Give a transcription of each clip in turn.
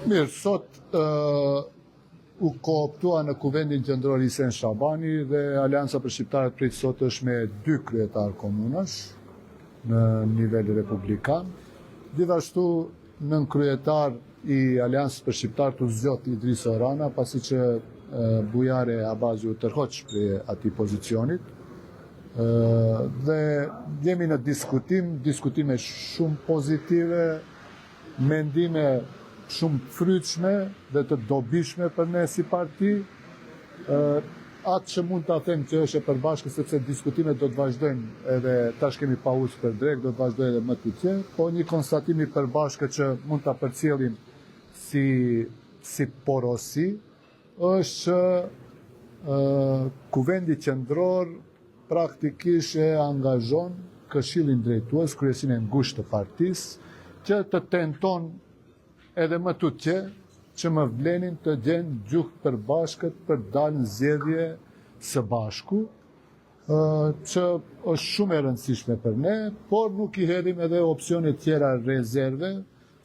Mirë, sot u kooptua në Kuvendin Qendror Hisen Shabani dhe Alianca për Shqiptarët prej sot është me 2 kryetar komunash në nivel republikan. Gjithashtu nën kryetar i Aliancës për Shqiptarët u zgjot Idris Orana, pasi që bujare Abazi u tërhoq prej atij pozicionit. Dhe jemi në diskutime shumë pozitive, mendime shumë frytshme dhe të dobishme për ne si parti. Atë që mund të them që është e përbashkët, sepse diskutimet do të vazhdojnë edhe tash kemi pauzë për drek, do të vazhdojnë edhe më të qenë, po një konstatim i përbashkët që mund ta përcjellim si porosi është që Kuvendi Qendror praktikisht e angazhon Këshillin Drejtues, kryesinë e ngushtë të partisë, që të tenton edhe më tutje që më vlenin të gjenë gjuhë përbashkët për dalë në zgjedhje së bashku, që është shumë e rëndësishme për ne, por nuk i hedhim edhe opsione tjera rezerve,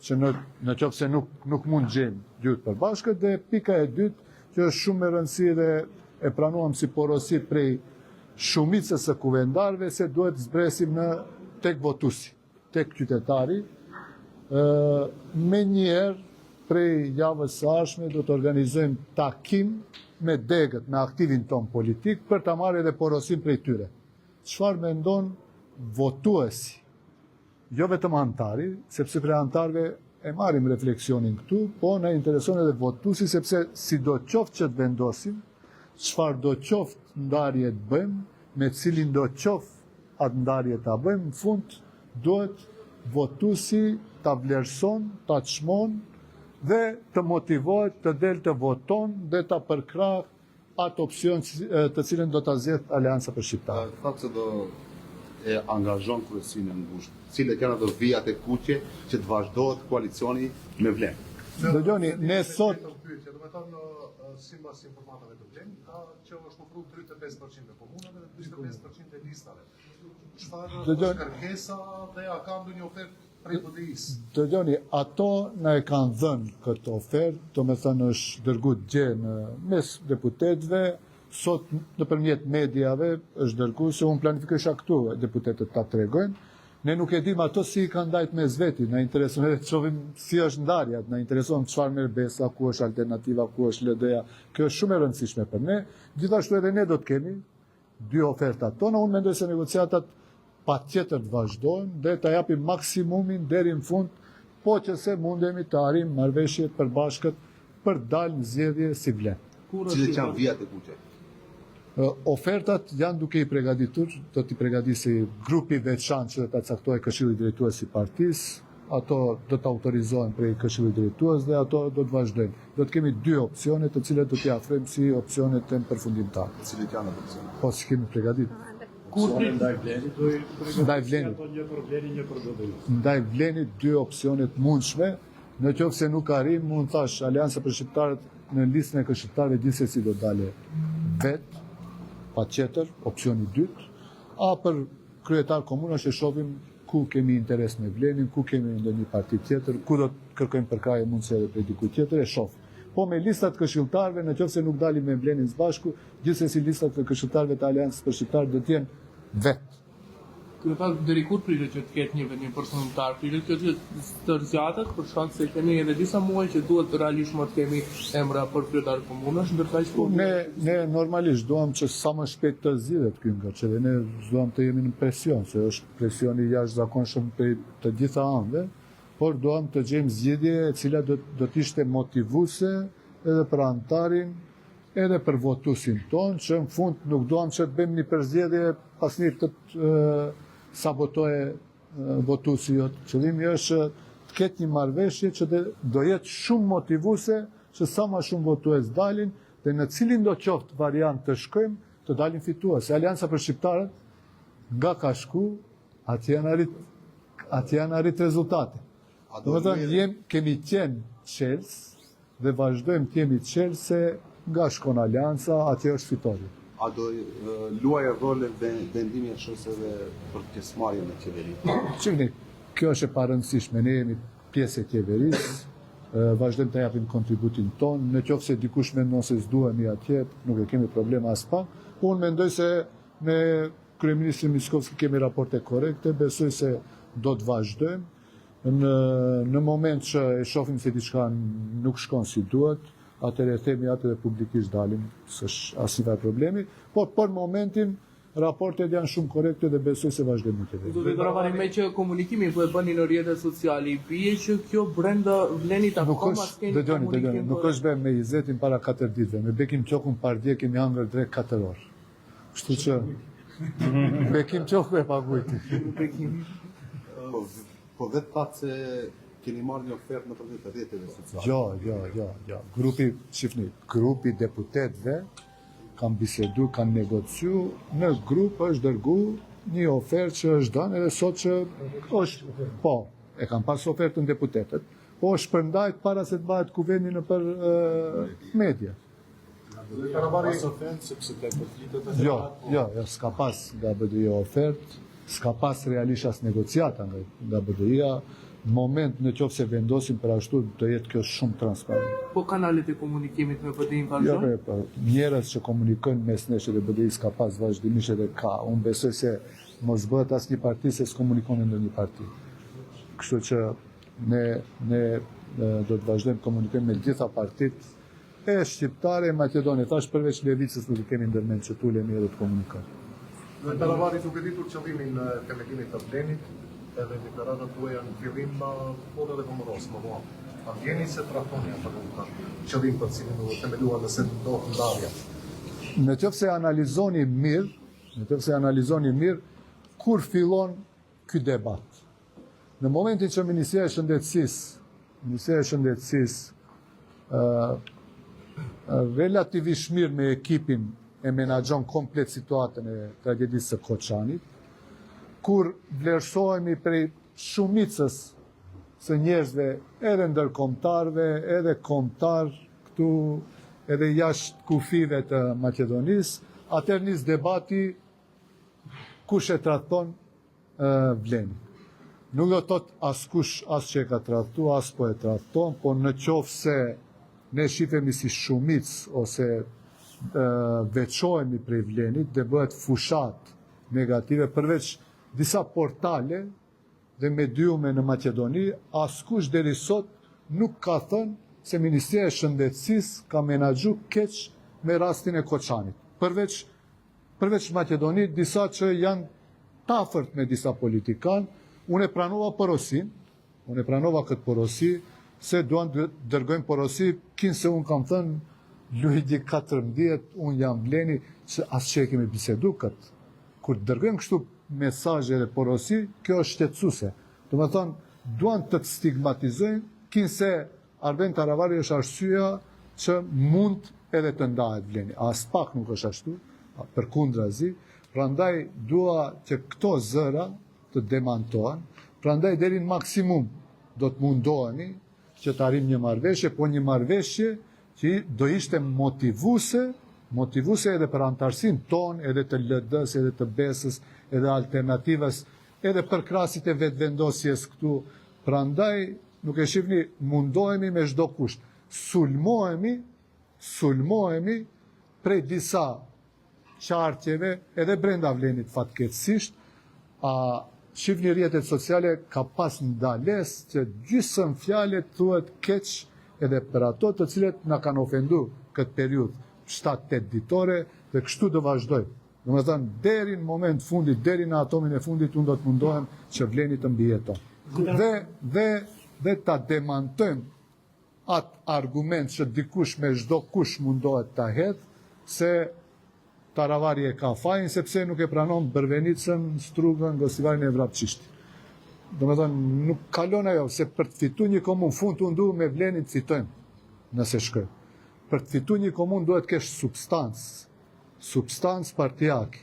që në qoftë se nuk mund gjejmë gjuhë përbashkët, dhe pika e dytë, që është shumë e rëndësishme dhe e pranuam si porosi prej shumicës së kuvendarëve, se duhet zbresim tek votuesi, tek qytetari. Me njerë prej javës së ardhshme do të organizojmë takim me degët, me aktivin ton politik, për ta marrë edhe porosin prej tyre. Çfarë mendon votuesi? Jo vetëm antari, sepse prej antarëve e marrim refleksionin këtu, po na intereson edhe votuesi, sepse sidoqoftë që të vendosim, çfarë do qoftë ndarje të bëjmë, me cilin do qoftë atë ndarje ta bëjmë, në fund duhet votuesi ta vlerëson, ta çmon dhe të motivohet të del të voton dhe ta përkrah atë opsion të cilën do ta zgjedh Alianca për Shqiptarët. Fakti se do e angazhon kryesinë e ngushtë, cilat janë ato vijat e kuqe që të vazhdohet koalicioni me vlerë. Dëgjoni, ne sot sipas informatave të Blen, ka që është ofruar 35% e komunave dhe 25% e listave. Çfarë kërkesa dhe a ka ndonjë ofertë prej BDI-s? Dëgjoni, ato na e kanë dhënë këtë ofertë, domethënë është dërguar gjë në mes deputetëve, sot nëpërmjet mediave është dërguar, se unë planifikojsha këtu deputetët ta tregojnë. Ne nuk e dim ato si i kanë ndajt mes veti, na intereson edhe të shohim si është ndarja, na intereson çfarë merr Besa, ku është alternativa, ku është LD-ja. Kjo është shumë e rëndësishme për ne. Gjithashtu edhe ne do të kemi 2 ofertat tona. Unë mendoj se negociatat patjetër të vazhdojnë dhe ta japim maksimumin deri në fund, po që se mundemi të arrijmë marrëveshje të përbashkët për dalë në zgjedhje si vlen. Cilat janë vijat e kuqe? Ofertat janë duke i përgatitur, do t'i përgatisë grupi veçantë që do ta caktojë Këshilli Drejtues i partisë, ato do të autorizohen prej Këshillit Drejtues dhe ato do të vazhdojnë. Do të kemi 2 opsione të cilat do t'i afrojmë si opsionet të përfundimtare. Cilat janë ato opsione? Po si kemi përgatitur. Ndaj Vlenit do Ndaj Vlenit 2 opsione të mundshme, në qoftë se nuk arrim, unë thash, Alianca për Shqiptarët në listën e këshilltarëve gjithsesi do dalë vetë, patjetër, opsioni 2, a për kryetar komunash e shohim ku kemi interes me Vlenin, ku kemi ndonjë parti tjetër, ku do të kërkojmë përkrahje mundëse edhe prej dikujt tjetër, e shoh. Po me listat këshilltarëve, në qoftë se nuk dalim me Vlenin së bashku, gjithsesi listat e këshilltarëve të Aliancës për Shqiptarët do të jenë vetë. Kryetar deri kur pritet që të ketë një vendim përfundimtar? Pritet që të stërziatet për shkak se kemi edhe disa muaj që duhet realisht të kemi emra për kryetar komunash, ndërsa ne normalisht duam që sa më shpejt të zgjidhet ky nga, që ne duam të jemi në presion, se është presioni i jashtëzakonshëm prej të gjitha anëve, por duam të gjejmë zgjidhje e cila do të ishte motivuese edhe për antarin, edhe për votuesin ton, që në fund nuk duam që të bëjmë një përzgjedhje pasnjë të sabotoje votuesi jot. Qëllimi është të ketë një marrëveshje që do jetë shumë motivuese, që sa më shumë votues dalin dhe në cilin do qoftë variant të shkojmë, të dalin fitues. Alianca për Shqiptarët nga ka shku, atje janë arrit rezultate. Domethënë kemi qenë qelës dhe vazhdojmë të jemi qelës se nga shkon Alianca, atje është fitori. A do luajë role vendimi e shoseve për pjesëmarrjen në qeveri? Çikni, kjo është e parëndësishme. Ne jemi pjesë e qeverisë, vazhdojmë të japim kontributin ton, në qoftë se dikush mendon se s'duhemi atje, nuk e kemi probleme as pak. Unë mendoj se me kryeministrin Miskovski kemi raporte korrekte, besoj se do të vazhdojmë. Në moment që e shohim se diçka nuk shkon si duhet, atëherë themi atë dhe publikisht dalim, s'është asnjë problemi, por për momentin raportet janë shumë korrekte dhe besoj se vazhdojmë të vëjmë. Zoti Karavani, me që komunikimin po e bëni në rrjetet sociale, i bie që kjo brenda vlenit akoma s'keni komunikim. Nuk është bërë me Izetin para 4 ditëve. Me Bekim Qokun pardje kemi hangër drejt 4 orë. Kështu që Bekim Qoku e pagujti. Po vetë thatë se keni marrë një ofertë në përmjet të rrjeteve sociale. Jo. Grupi deputetëve kanë bisedu, kanë negociu, në grup është dërgu një ofertë që është dhënë edhe sot që është, po, e kanë pas ofertën deputetët, po është përndajt para se të bëhet kuvendi në për media. Pas ofertë, sepse të konfliktet e Jo, s'ka pas nga BDI-a ofertë, s'ka pas realisht as negociata nga BDI-a. Në moment në qoftë se vendosim për ashtu, do jetë kjo shumë transparent. Po kanalet e komunikimit me BDI-n vazhdojnë? Jo, njerëz që komunikojnë mes nesh dhe BDI-s ka pas vazhdimisht edhe ka. Unë besoj se mos bëhet asnjë parti se s'komunikon në ndonjë parti. Kështu që ne do të vazhdojmë komunikojmë me gjitha partitë e shqiptare e Maqedonisë. Tash përveç Levicës nuk kemi ndërmend që tulemi edhe të komunikojmë. Në Karavani duke ditur qëllimin e themelimit të Blenit, edhe deklaratat tuaja në fillim por edhe komoros, më vonë. A ndjeni se trahtoni atë qëllim për cilin u themeluar nëse do të ndarja? Në qoftë se analizoni mirë, kur fillon ky debat. Në momentin që Ministria e Shëndetësisë relativisht mirë me ekipin e menaxhon komplet situatën e tragjedisë së Koçanit, kur vlerësohemi prej shumicës së njerëzve, edhe ndërkombëtarëve, edhe kombëtar këtu, edhe jashtë kufive të Maqedonisë, atëherë nis debati kush e trahton Blenin. Nuk do të thotë askush as që e ka trahtu, as po e trahton, po në qoftë se ne shifemi si shumicë ose veçohemi prej Blenit, dhe bëhet fushat negative përveç disa portale dhe mediume në Maqedoni, askush deri sot nuk ka thënë se Ministria e Shëndetësisë ka menaxhu keq me rastin e Koçanit. Përveç Maqedoni, disa që janë tafërt me disa politikanë, unë e pranova këtë porosi, se duan të dërgojnë porosi, kinse unë kam thënë, Luigi 14, unë jam Bleni, që asë që e kemi bisedu këtë. Kur të dërgojnë kështu mesazhe dhe porosi, kjo është shtetësuese. Do të thonë, duan të stigmatizojnë, kinse Arben Taravari është arsyeja që mund edhe të ndahet Bleni. As pak nuk është ashtu, përkundrazi. Prandaj dua që këto zëra të demantohen. Prandaj deri në maksimum do të mundohemi që të arrijmë një marrëveshje, po një marrëveshje që do ishte motivuese edhe për antarësinë tonë, edhe të LD-s, edhe të BES-s, edhe alternativës, edhe për krahasit e vetvendosjes këtu. Prandaj nuk e shihni, mundohemi me çdo kusht. Sulmohemi prej disa qartjeve edhe brenda Vlenit fatkeqësisht. Shihni rrjetet sociale ka pas ndales që gjysmë fjalët thuhet keq edhe për ato të cilët na kanë ofenduar këtë periudhë 7-8 ditore dhe kështu do vazhdoj. Domethënë deri në moment fundit, deri në atomin e fundit, unë do të mundohem që Vleni të mbijeton. Dhe ta demantojmë atë argument që dikush me çdo kush mundohet ta hedh se Taravari e ka fajin sepse nuk e pranon Bërvenicën, Strugën, Gosivarin e Vrapçishtin. Domethënë nuk kalon ajo se për të fituar një komunë fund unë duhet me Vlenin të fitojmë nëse shkoj. Për të fituar një komunë duhet kesh substancë partijake.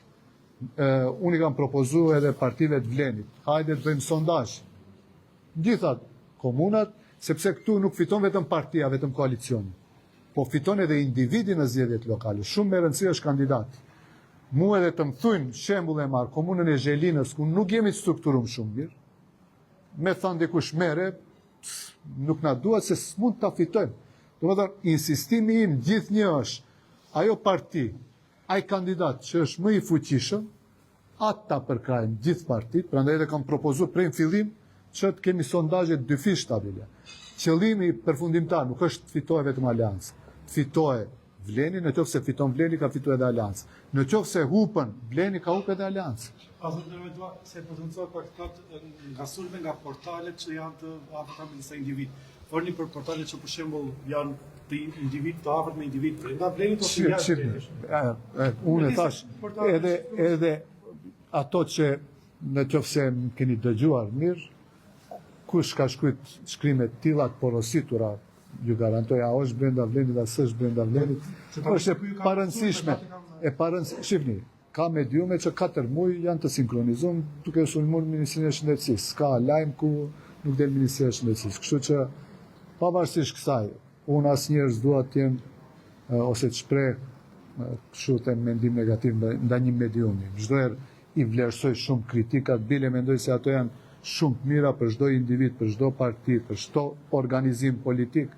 Unë i kam propozuar edhe partive të Vlenit. Hajde të bëjmë sondazh. Gjitha komunat, sepse këtu nuk fiton vetëm partia, vetëm koalicioni. Po fiton edhe individi në zgjedhjet lokale. Shumë me rëndësi është kandidati. Mu edhe të më thujnë shembull e marr komunën e Zhelinës, ku nuk jemi strukturuar shumë mirë. Me thënë dikush merre, nuk na duhet se s'mund ta fitojmë. Domethënë, insistimi im gjithnjë është ajo parti, ai kandidat që është më i fuqishëm, atë ta përkrajnë gjithë partit, prandaj edhe kam propozuar prej në fillim që të kemi sondazhe dyfish stabile. Qëllimi përfundimtar nuk është të fitohet vetëm Aleanca, të fitohet Vleni, në qoftë se fiton Vleni ka fituar edhe Aleanca. Në qoftë se hupën Vleni ka hupë edhe Aleanca. Se potencuar praktikat nga sulme nga portalet që janë të afërt me disa individ. Folni për portalet që për shembull janë të individ të afërt me individ, nga Vlenit ose jashtë Vlenit. Unë thash edhe ato që në qoftë se më keni dëgjuar mirë, kush ka shkruajt shkrime të tilla të porositura, ju garantoj, a është brenda Vlenit, a s'është brenda Vlenit, është e parëndësishme. Shifni, ka mediume që 4 muaj janë të sinkronizuar duke sulmuar Ministrinë e Shëndetësisë. Ka lajm ku nuk del Ministria e Shëndetësisë. Kështu që pavarësisht kësaj, unë asnjëherë s'dua të jem ose të shpreh kështu të mendim negativ ndaj një mediumi. Çdo herë i vlerësoj shumë kritikat, bile mendoj se ato janë shumë të mira për çdo individ, për çdo parti, për çdo organizim politik.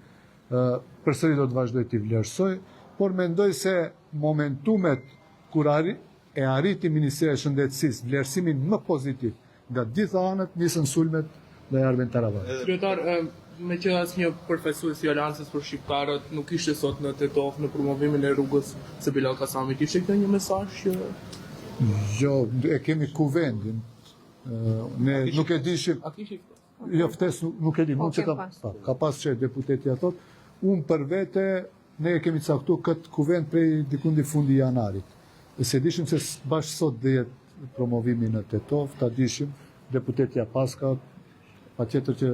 Përsëri do të vazhdoj t'i vlerësoj, por mendoj se momentumet kur e arriti Ministria e Shëndetësisë vlerësimin më pozitiv nga gjitha anët, nisën sulmet ndaj Arben Taravari. Kryetar, me që asnjë përfaqësues i Aleancës për shqiptarët nuk ishte sot në Tetov në promovimin e rrugës Sebila Kasamit, ishte kjo një mesazh që Jo, e kemi kuvendin. Ne nuk e dishim. a kishte Jo, ftesë nuk e di, mund që ka pas që deputeti atot. Unë për vete, ne e kemi caktu këtë kuvend prej dikundi fundi janarit. E se dishim se bashkë sot dhe jetë promovimi në Tetov, ta dishim, deputetja paska, pa tjetër që